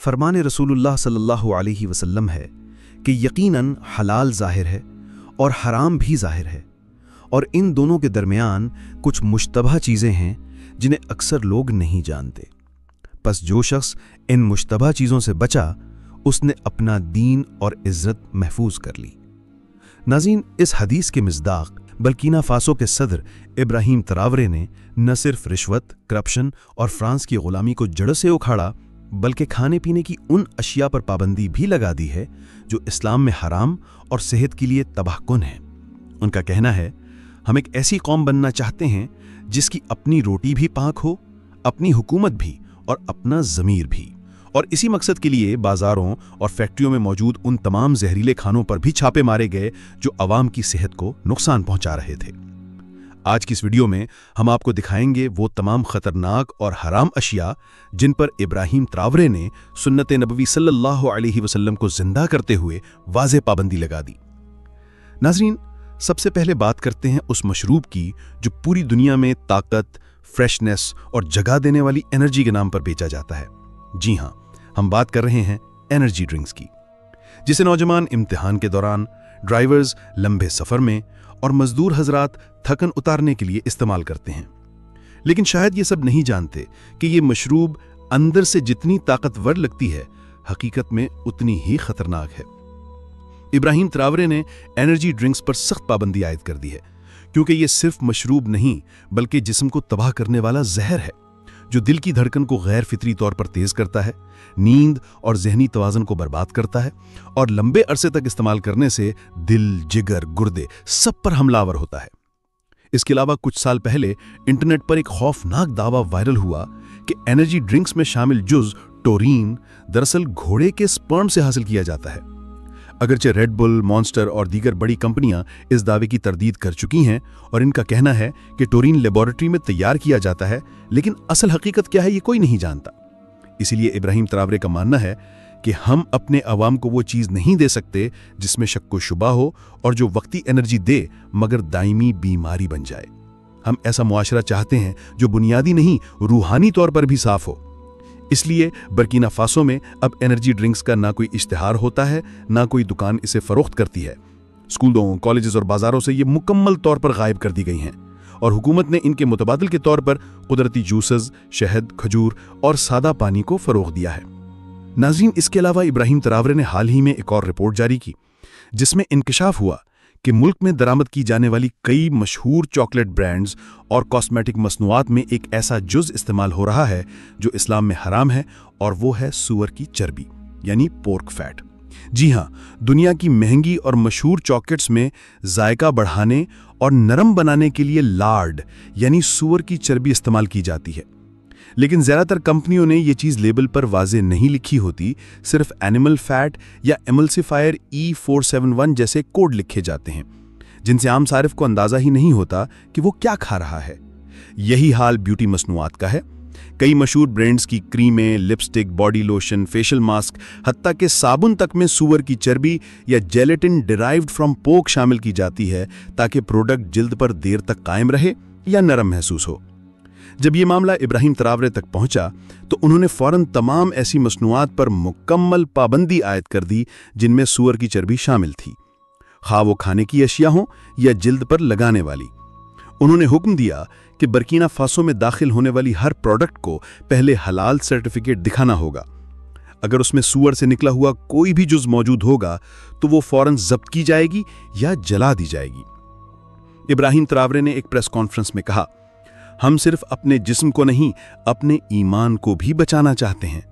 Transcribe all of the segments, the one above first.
फरमान रसूलुल्लाह सल्लल्लाहु अलैहि वसल्लम है कि यकीनन हलाल ज़ाहिर है और हराम भी ज़ाहिर है, और इन दोनों के दरमियान कुछ मुश्तबह चीज़ें हैं जिन्हें अक्सर लोग नहीं जानते। बस जो शख्स इन मुश्तबह चीज़ों से बचा उसने अपना दीन और इज़्ज़त महफूज कर ली। नाज़रीन, इस हदीस के मिस्दाक बर्किना फासो के सदर इब्राहिम तरावरे ने न सिर्फ रिश्वत, करप्शन और फ्रांस की गुलामी को जड़ से उखाड़ा, बल्कि खाने पीने की उन अशिया पर पाबंदी भी लगा दी है जो इस्लाम में हराम और सेहत के लिए तबाहकुन है। उनका कहना है, हम एक ऐसी कौम बनना चाहते हैं जिसकी अपनी रोटी भी पाक हो, अपनी हुकूमत भी और अपना ज़मीर भी, और इसी मकसद के लिए बाज़ारों और फैक्ट्रियों में मौजूद उन तमाम जहरीले खानों पर भी छापे मारे गए जो अवाम की सेहत को नुकसान पहुंचा रहे थे। आज की इस वीडियो में हम आपको दिखाएंगे वो तमाम खतरनाक और हराम अशिया जिन पर इब्राहिम तरावरे ने सुन्नत नबवी सल्लल्लाहु अलैहि वसल्लम को जिंदा करते हुए वाज़ेह पाबंदी लगा दी। नाज़रीन, सबसे पहले बात करते हैं उस मशरूब की जो पूरी दुनिया में ताकत, फ्रेशनेस और जगा देने वाली एनर्जी के नाम पर बेचा जाता है। जी हाँ, हम बात कर रहे हैं एनर्जी ड्रिंक्स की, जिसे नौजवान इम्तिहान के दौरान, ड्राइवर्स लंबे सफर में और मजदूर हजरात थकन उतारने के लिए इस्तेमाल करते हैं। लेकिन शायद ये सब नहीं जानते कि ये मशरूब अंदर से जितनी ताकतवर लगती है, हकीकत में उतनी ही खतरनाक है। इब्राहिम तरावरे ने एनर्जी ड्रिंक्स पर सख्त पाबंदी आयद कर दी है, क्योंकि ये सिर्फ मशरूब नहीं बल्कि जिस्म को तबाह करने वाला जहर है जो दिल की धड़कन को गैर फितरी तौर पर तेज करता है, नींद और जहनी तवाज़ुन को बर्बाद करता है, और लंबे अरसे तक इस्तेमाल करने से दिल, जिगर, गुर्दे सब पर हमलावर होता है। इसके अलावा कुछ साल पहले इंटरनेट पर एक खौफनाक दावा वायरल हुआ कि एनर्जी ड्रिंक्स में शामिल जुज़ टोरीन दरअसल घोड़े के स्पर्म से हासिल किया जाता है। अगरचे रेड बुल, मॉन्स्टर और दीगर बड़ी कंपनियां इस दावे की तरदीद कर चुकी हैं और इनका कहना है कि टोरीन लेबोरेटरी में तैयार किया जाता है, लेकिन असल हकीकत क्या है ये कोई नहीं जानता। इसीलिए इब्राहिम तरावरे का मानना है कि हम अपने अवाम को वो चीज़ नहीं दे सकते जिसमें शक व शुबा हो और जो वक्ती एनर्जी दे मगर दायमी बीमारी बन जाए। हम ऐसा मुआशरा चाहते हैं जो बुनियादी नहीं, रूहानी तौर पर भी साफ हो। इसलिए बर्किना फासो में अब एनर्जी ड्रिंक्स का ना कोई इश्तिहार होता है, ना कोई दुकान इसे फरोख्त करती है। स्कूलों, कॉलेजेस और बाजारों से ये मुकम्मल तौर पर गायब कर दी गई हैं, और हुकूमत ने इनके मुतबादिल के तौर पर कुदरती जूसेस, शहद, खजूर और सादा पानी को फरोग दिया है। नाज़रीन, इसके अलावा इब्राहिम तरावरे ने हाल ही में एक और रिपोर्ट जारी की जिसमें इंकशाफ हुआ कि मुल्क में दरामद की जाने वाली कई मशहूर चॉकलेट ब्रांड्स और कॉस्मेटिक मसनूआत में एक ऐसा जुज़ इस्तेमाल हो रहा है जो इस्लाम में हराम है, और वो है सूअर की चर्बी यानी पोर्क फैट। जी हाँ, दुनिया की महंगी और मशहूर चॉकलेट्स में जायका बढ़ाने और नरम बनाने के लिए लार्ड यानी सूअर की चर्बी इस्तेमाल की जाती है, लेकिन ज़्यादातर कंपनियों ने ये चीज़ लेबल पर वाज़े नहीं लिखी होती, सिर्फ एनिमल फैट या एमल्सिफायर E471 जैसे कोड लिखे जाते हैं, जिनसे आम सारिफ को अंदाज़ा ही नहीं होता कि वो क्या खा रहा है। यही हाल ब्यूटी मसनूआत का है। कई मशहूर ब्रांड्स की क्रीमें, lipstick, body lotion, facial mask, हत्ता के साबुन तक में सूअर की चर्बी या जेलेटिन डिराइव्ड फ्रॉम पोर्क शामिल की जाती है ताकि प्रोडक्ट जिल्द पर देर तक कायम रहे या नरम महसूस हो। जब ये मामला इब्राहिम तरावरे तक पहुंचा तो उन्होंने फौरन तमाम ऐसी मसनूआत पर मुकम्मल पाबंदी आयद कर दी जिनमें सूअर की चर्बी शामिल थी, खा वो खाने की अशिया हों या जिल्द पर लगाने वाली। उन्होंने हुक्म दिया कि बर्किना फासो में दाखिल होने वाली हर प्रोडक्ट को पहले हलाल सर्टिफिकेट दिखाना होगा। अगर उसमें सूअर से निकला हुआ कोई भी जुज़ मौजूद होगा तो वो फौरन जब्त की जाएगी या जला दी जाएगी। इब्राहिम तरावरे ने एक प्रेस कॉन्फ्रेंस में कहा, हम सिर्फ अपने जिस्म को नहीं, अपने ईमान को भी बचाना चाहते हैं।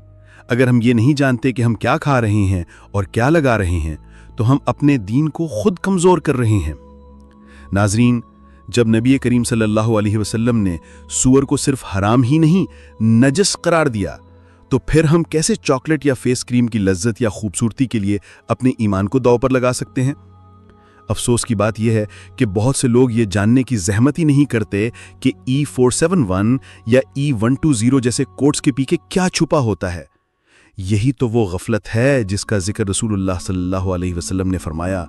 अगर हम ये नहीं जानते कि हम क्या खा रहे हैं और क्या लगा रहे हैं तो हम अपने दीन को खुद कमज़ोर कर रहे हैं। नाज़रीन, जब नबी करीम सल्लल्लाहु अलैहि वसल्लम ने सूअर को सिर्फ हराम ही नहीं नजस करार दिया, तो फिर हम कैसे चॉकलेट या फेस क्रीम की लज्जत या खूबसूरती के लिए अपने ईमान को दांव पर लगा सकते हैं। अफसोस की बात यह है कि बहुत से लोग ये जानने की जहमत ही नहीं करते कि E471 या E120 जैसे कोड्स के पीछे क्या छुपा होता है। यही तो वो गफलत है जिसका जिक्र रसूलुल्लाह सल्लल्लाहु अलैहि वसल्लम ने फरमाया,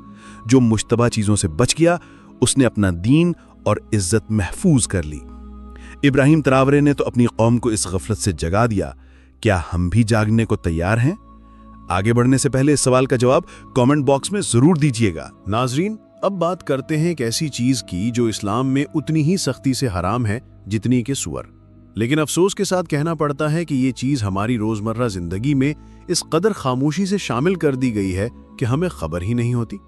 जो मुश्तबा चीज़ों से बच गया उसने अपना दीन और इज्जत महफूज कर ली। इब्राहिम तरावरे ने तो अपनी कौम को इस गफलत से जगा दिया क्या हम भी जागने को तैयार हैं? आगे बढ़ने से पहले इस सवाल का जवाब कमेंट बॉक्स में जरूर दीजिएगा। नाजरीन, अब बात करते हैं एक ऐसी चीज की जो इस्लाम में उतनी ही सख्ती से हराम है जितनी कि सूअर। लेकिन अफसोस के साथ कहना पड़ता है कि ये चीज हमारी रोजमर्रा जिंदगी में इस कदर खामोशी से शामिल कर दी गई है कि हमें खबर ही नहीं होती।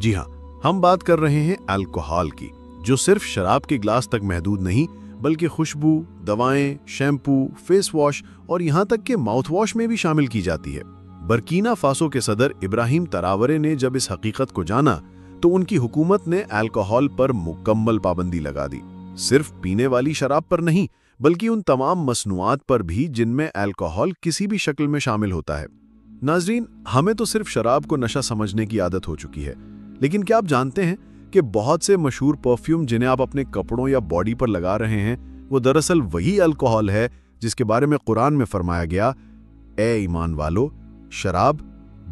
जी हाँ, हम बात कर रहे हैं अल्कोहल की, जो सिर्फ शराब के ग्लास तक महदूद नहीं बल्कि खुशबू, दवाएं, शैम्पू, फेस वॉश और यहाँ तक कि माउथ वॉश में भी शामिल की जाती है। बर्कीना फासो के सदर इब्राहिम तरावरे ने जब इस हकीकत को जाना तो उनकी हुकूमत ने अल्कोहल पर मुकम्मल पाबंदी लगा दी। सिर्फ पीने वाली शराब पर नहीं बल्कि उन तमाम मसनूआत पर भी जिनमें अल्कोहल किसी भी शक्ल में शामिल होता है। नाजरीन, हमें तो सिर्फ शराब को नशा समझने की आदत हो चुकी है, लेकिन क्या आप जानते हैं कि बहुत से मशहूर परफ्यूम जिन्हें आप अपने कपड़ों या बॉडी पर लगा रहे हैं वो दरअसल वही अल्कोहल है जिसके बारे में कुरान में फरमाया गया, ए ईमान वालो, शराब,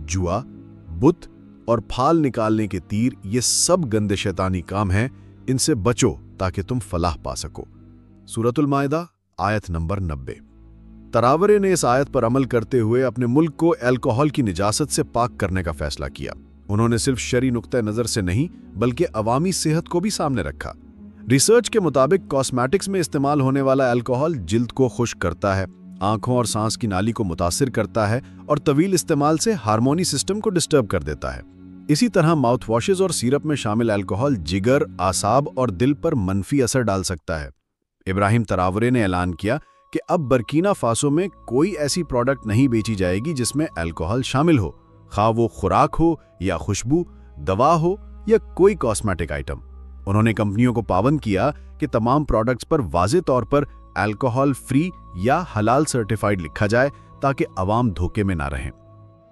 जुआ, बुत और फाल निकालने के तीर ये सब गंदे शैतानी काम हैं, इनसे बचो ताकि तुम फलाह पा सको। सूरतुल माइदा आयत नंबर 90। तरावरे ने इस आयत पर अमल करते हुए अपने मुल्क को अल्कोहल की निजासत से पाक करने का फैसला किया। उन्होंने सिर्फ शरई नुक्ते नज़र से नहीं बल्कि अवामी सेहत को भी सामने रखा। रिसर्च के मुताबिक कॉस्मेटिक्स में इस्तेमाल होने वाला अल्कोहल जिल्द को खुश्क करता है, आंखों और सांस की नाली को मुतासिर करता है और तवील इस्तेमाल से हार्मोनी सिस्टम को डिस्टर्ब कर देता है। इसी तरह माउथ वॉशेज और सिरप में शामिल अल्कोहल जिगर, आसाब और दिल पर मनफी असर डाल सकता है। इब्राहिम तरावरे ने ऐलान किया कि अब बर्कीना फासो में कोई ऐसी प्रोडक्ट नहीं बेची जाएगी जिसमें अल्कोहल शामिल हो, खा वो खुराक हो या खुशबू, दवा हो या कोई कॉस्मेटिक आइटम। उन्होंने कंपनियों को पाबंद किया कि तमाम प्रोडक्ट्स पर वाज़े तौर पर अल्कोहल फ्री या हलाल सर्टिफाइड लिखा जाए ताकि अवाम धोखे में ना रहें।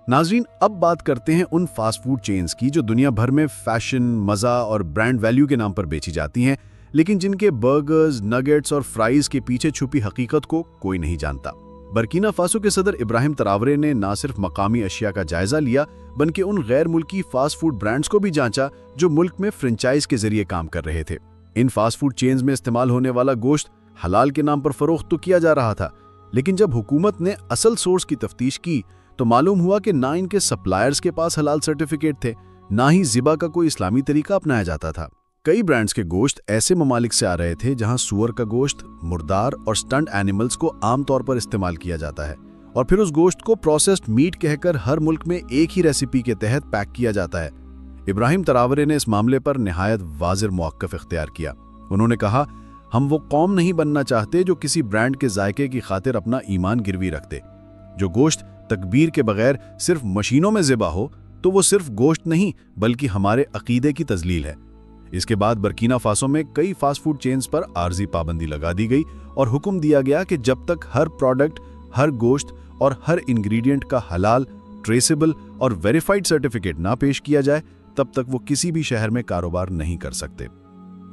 नाजरीन, अब बात करते हैं उन फास्ट फूड चेन्स की जो दुनिया भर में फैशन, मज़ा और ब्रांड वैल्यू के नाम पर बेची जाती हैं, लेकिन जिनके बर्गर्स, नगेट्स और फ्राइज के पीछे छुपी हकीकत को कोई नहीं जानता। बर्कीना फासो के सदर इब्राहिम तरावरे ने न सिर्फ मकामी अशिया का जायजा लिया बल्कि उन गैर मुल्की फास्ट फूड ब्रांड्स को भी जांचा जो मुल्क में फ्रेंचाइज के जरिए काम कर रहे थे। इन फास्ट फूड चेन्स में इस्तेमाल होने वाला गोश्त हलाल के नाम पर फरोख्त तो किया जा रहा था, लेकिन जब हुकूमत ने असल सोर्स की तफ्तीश की तो मालूम हुआ कि ना इनके सप्लायर्स के पास हलाल सर्टिफिकेट थे, ना ही ज़िबा का कोई इस्लामी तरीका अपनाया जाता था। कई ब्रांड्स के गोश्त ऐसे ममालिक से आ रहे थे जहां सूअर का गोश्त, मुर्दार और स्टंट एनिमल्स को आमतौर पर इस्तेमाल किया जाता है और फिर उस गोश्त को प्रोसेस्ड मीट कहकर हर मुल्क में एक ही रेसिपी के तहत पैक किया जाता है। इब्राहिम तरावरे ने इस मामले पर निहायत वाज़िर मौक़िफ़ इख्तियार किया। उन्होंने कहा, हम वो कौम नहीं बनना चाहते जो किसी ब्रांड के जायके की खातिर अपना ईमान गिरवी रख दे। जो गोश्त तकबीर के बगैर सिर्फ मशीनों में ज़िबा हो तो वो सिर्फ गोश्त नहीं बल्कि हमारे अकीदे की तज़लील है। इसके बाद बर्कीना फासो में कई फास्ट फूड चेन्स पर आर्जी पाबंदी लगा दी गई और हुक्म दिया गया कि जब तक हर प्रोडक्ट, हर गोश्त और हर इंग्रेडिएंट का हलाल, ट्रेसेबल और वेरीफाइड सर्टिफिकेट ना पेश किया जाए तब तक वो किसी भी शहर में कारोबार नहीं कर सकते।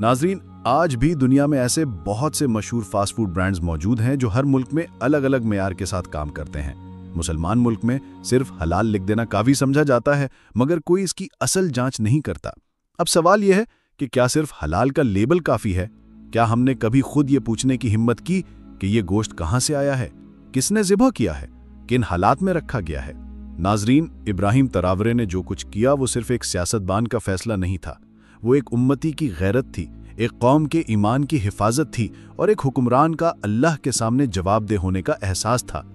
नाजरीन, आज भी दुनिया में ऐसे बहुत से मशहूर फास्ट फूड ब्रांड्स मौजूद हैं जो हर मुल्क में अलग अलग मेयार के साथ काम करते हैं। मुसलमान मुल्क में सिर्फ हलाल लिख देना काफ़ी समझा जाता है मगर कोई इसकी असल जांच नहीं करता। अब सवाल यह है कि क्या सिर्फ हलाल का लेबल काफ़ी है? क्या हमने कभी खुद ये पूछने की हिम्मत की कि ये गोश्त कहाँ से आया है, किसने ज़िबा किया है, किन हालात में रखा गया है? नाजरीन, इब्राहिम तरावरे ने जो कुछ किया वो सिर्फ एक सियासतदान का फैसला नहीं था, वो एक उम्मती की गैरत थी, एक कौम के ईमान की हिफाजत थी और एक हुक्मरान का अल्लाह के सामने जवाबदेह होने का एहसास था।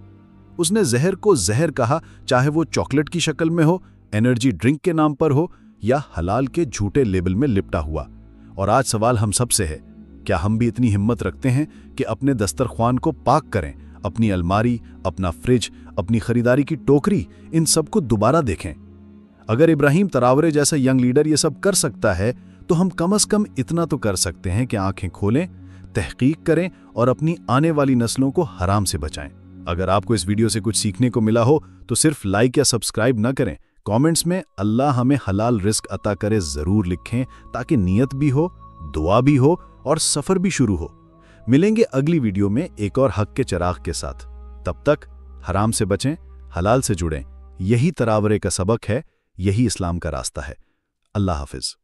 उसने जहर को जहर कहा, चाहे वो चॉकलेट की शक्ल में हो, एनर्जी ड्रिंक के नाम पर हो या हलाल के झूठे लेबल में लिपटा हुआ। और आज सवाल हम सब से है, क्या हम भी इतनी हिम्मत रखते हैं कि अपने दस्तरख्वान को पाक करें, अपनी अलमारी, अपना फ्रिज, अपनी खरीदारी की टोकरी, इन सब को दोबारा देखें? अगर इब्राहिम तरावरे जैसा यंग लीडर ये सब कर सकता है तो हम कम से कम इतना तो कर सकते हैं कि आंखें खोलें, तहकीक करें और अपनी आने वाली नस्लों को हराम से बचाएं। अगर आपको इस वीडियो से कुछ सीखने को मिला हो तो सिर्फ लाइक या सब्सक्राइब न करें, कमेंट्स में अल्लाह हमें हलाल रिस्क अता करे ज़रूर लिखें ताकि नीयत भी हो, दुआ भी हो और सफ़र भी शुरू हो। मिलेंगे अगली वीडियो में एक और हक के चिराग के साथ। तब तक हराम से बचें, हलाल से जुड़ें। यही तरावरे का सबक है, यही इस्लाम का रास्ता है। अल्लाह हाफिज़।